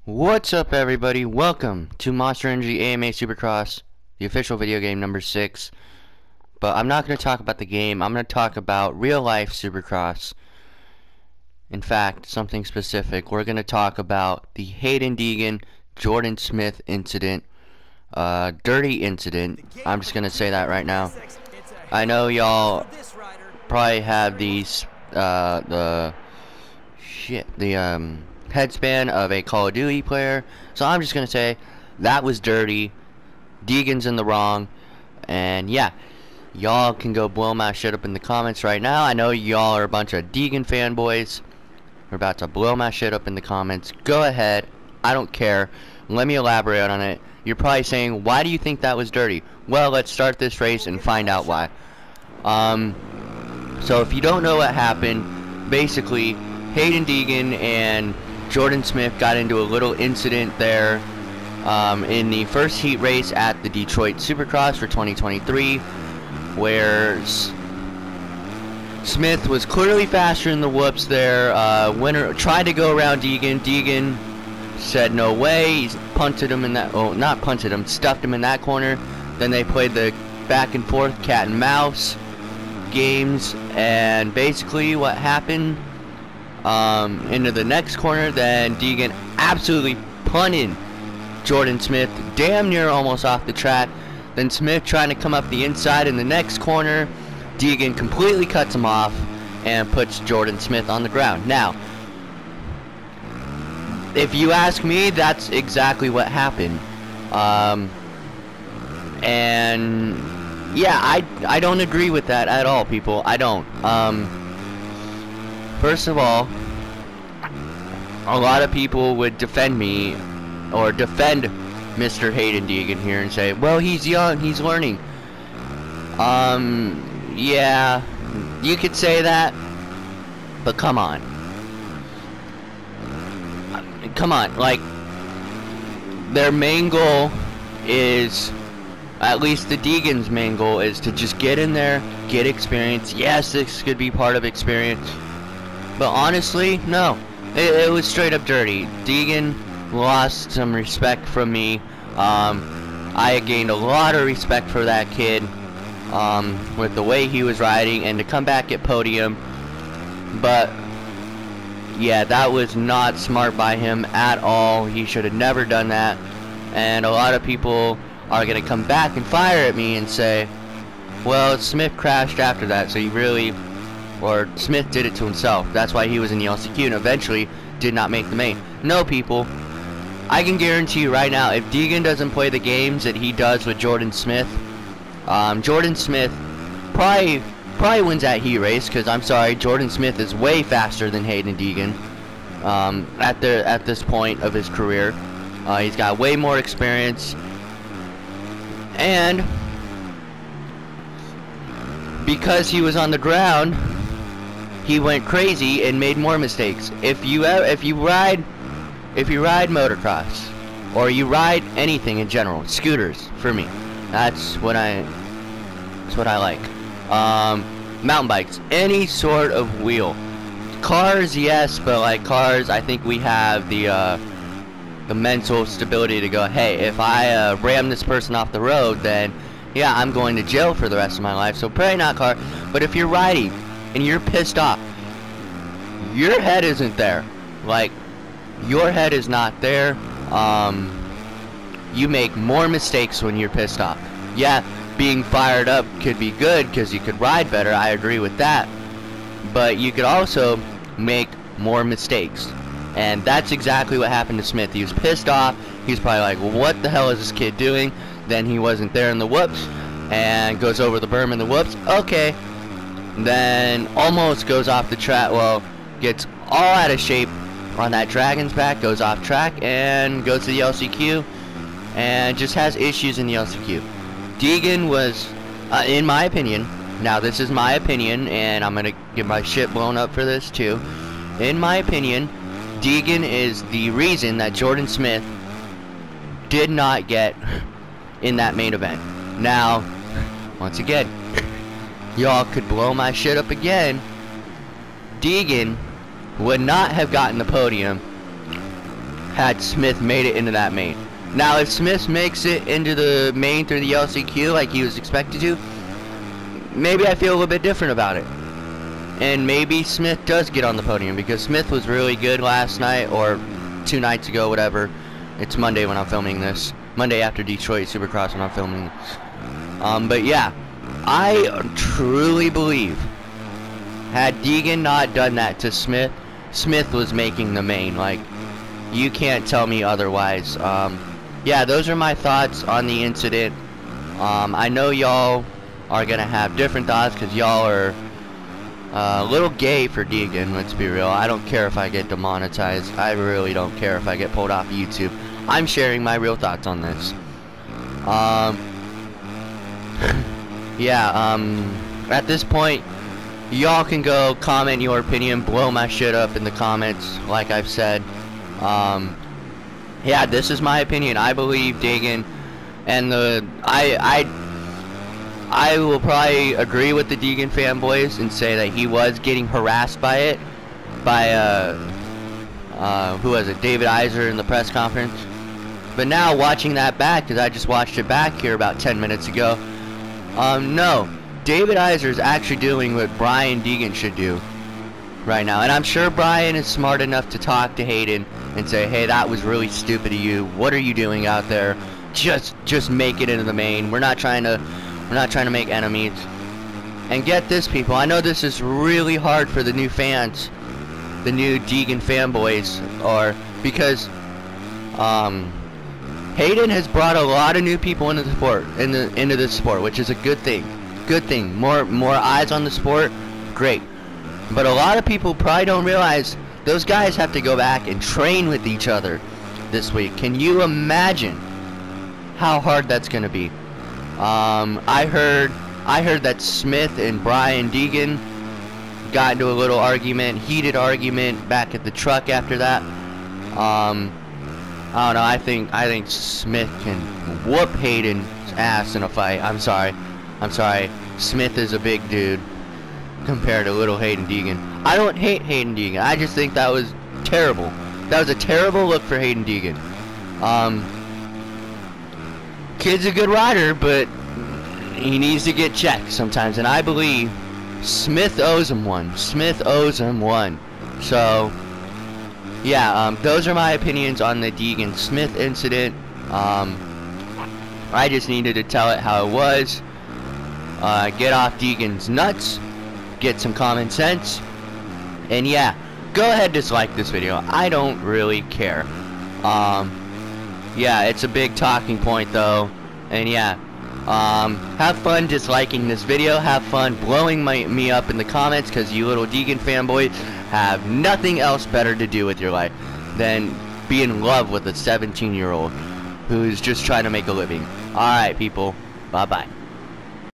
What's up, everybody? Welcome to Monster Energy AMA Supercross, the official video game number 6. But I'm not going to talk about the game. I'm going to talk about real life Supercross. In fact, something specific. We're going to talk about the Haiden Deegan Jordon Smith incident. Dirty incident. I'm just going to say that right now. I know y'all probably have these headspan of a Call of Duty player, so I'm just gonna say that was dirty. Deegan's in the wrong, and yeah, y'all can go blow my shit up in the comments right now. I know y'all are a bunch of Deegan fanboys. We're about to blow my shit up in the comments. Go ahead, I don't care. Let me elaborate on it. You're probably saying, why do you think that was dirty? Well, let's start this race and find out why. So if you don't know what happened, basically Haiden Deegan and Jordon Smith got into a little incident there in the first heat race at the Detroit Supercross for 2023, where Smith was clearly faster in the whoops there. Winner tried to go around Deegan. Deegan said no way. He punted him in that. Oh, not punted him. Stuffed him in that corner. Then they played the back and forth cat and mouse games, and basically what happened. Into the next corner, then Deegan absolutely punted Jordon Smith damn near almost off the track. Then Smith trying to come up the inside in the next corner. Deegan completely cuts him off and puts Jordon Smith on the ground. Now, if you ask me, that's exactly what happened. And yeah, I don't agree with that at all, people. I don't. First of all, a lot of people would defend me or defend Mr. Haiden Deegan here and say, well, he's young, he's learning. Yeah, you could say that, but come on. Come on, like, their main goal is, at least the Deegan's main goal is to just get in there, get experience. Yes, this could be part of experience. But honestly, no. It was straight up dirty. Deegan lost some respect from me. I gained a lot of respect for that kid with the way he was riding and to come back at podium. But yeah, that was not smart by him at all. He should have never done that. And a lot of people are going to come back and fire at me and say, well, Smith crashed after that, so he really... or Smith did it to himself. That's why he was in the LCQ and eventually did not make the main. No, people. I can guarantee you right now, if Deegan doesn't play the games that he does with Jordon Smith, Jordon Smith probably wins that heat race, because I'm sorry, Jordon Smith is way faster than Haiden Deegan at this point of his career. He's got way more experience, and because he was on the ground, he went crazy and made more mistakes. If you ride motocross, or you ride anything in general, scooters for me, that's what I like. Mountain bikes, any sort of wheel. Cars, yes, but like cars, I think we have the mental stability to go, hey, if I ram this person off the road, then yeah, I'm going to jail for the rest of my life. So probably not car. But if you're riding and you're pissed off, your head isn't there. Like, your head is not there. You make more mistakes when you're pissed off. Yeah, being fired up could be good because you could ride better. I agree with that. But you could also make more mistakes. And that's exactly what happened to Smith. He was pissed off. He was probably like, well, what the hell is this kid doing? Then he wasn't there in the whoops and goes over the berm in the whoops. Okay. Then almost goes off the track. Well, gets all out of shape on that dragon's back, goes off track and goes to the LCQ and just has issues in the LCQ. Deegan was, in my opinion, now this is my opinion and I'm going to get my shit blown up for this too. In my opinion, Deegan is the reason that Jordon Smith did not get in that main event. Now, once again, y'all could blow my shit up again. Deegan would not have gotten the podium had Smith made it into that main. Now, if Smith makes it into the main through the LCQ like he was expected to, maybe I feel a little bit different about it. And maybe Smith does get on the podium, because Smith was really good last night, or 2 nights ago, whatever. It's Monday when I'm filming this. Monday after Detroit Supercross when I'm filming this. But yeah, I truly believe, had Deegan not done that to Smith, Smith was making the main. Like, you can't tell me otherwise. Yeah, those are my thoughts on the incident. I know y'all are gonna have different thoughts, because y'all are a little gay for Deegan, let's be real. I don't care if I get demonetized. I really don't care if I get pulled off YouTube. I'm sharing my real thoughts on this. Yeah, at this point, y'all can go comment your opinion, blow my shit up in the comments, like I've said. Yeah, this is my opinion. I believe Deegan, and I will probably agree with the Deegan fanboys and say that he was getting harassed by it, by who was it, David Iser in the press conference. But now watching that back, because I just watched it back here about 10 minutes ago, no, David Iser is actually doing what Brian Deegan should do right now. And I'm sure Brian is smart enough to talk to Haiden and say, hey, that was really stupid of you. What are you doing out there? Just make it into the main. We're not trying to make enemies. And get this, people, I know this is really hard for the new fans, the new Deegan fanboys, because Haiden has brought a lot of new people into the sport, into this sport, which is a good thing. Good thing. More eyes on the sport, great. But a lot of people probably don't realize those guys have to go back and train with each other this week. Can you imagine how hard that's going to be? I heard that Smith and Brian Deegan got into a little argument, heated argument back at the truck after that. I don't know. I think Smith can whoop Hayden's ass in a fight. I'm sorry. Smith is a big dude compared to little Haiden Deegan. I don't hate Haiden Deegan. I just think that was terrible. That was a terrible look for Haiden Deegan. Kid's a good rider, but he needs to get checked sometimes, and I believe Smith owes him one. So, yeah, those are my opinions on the Deegan-Smith incident. I just needed to tell it how it was. Get off Deegan's nuts. Get some common sense. And yeah, go ahead, dislike this video. I don't really care. Yeah, it's a big talking point though. And yeah, have fun disliking this video. Have fun blowing me up in the comments, because you little Deegan fanboys have nothing else better to do with your life than be in love with a 17-year-old who's just trying to make a living. Alright, people. Bye-bye.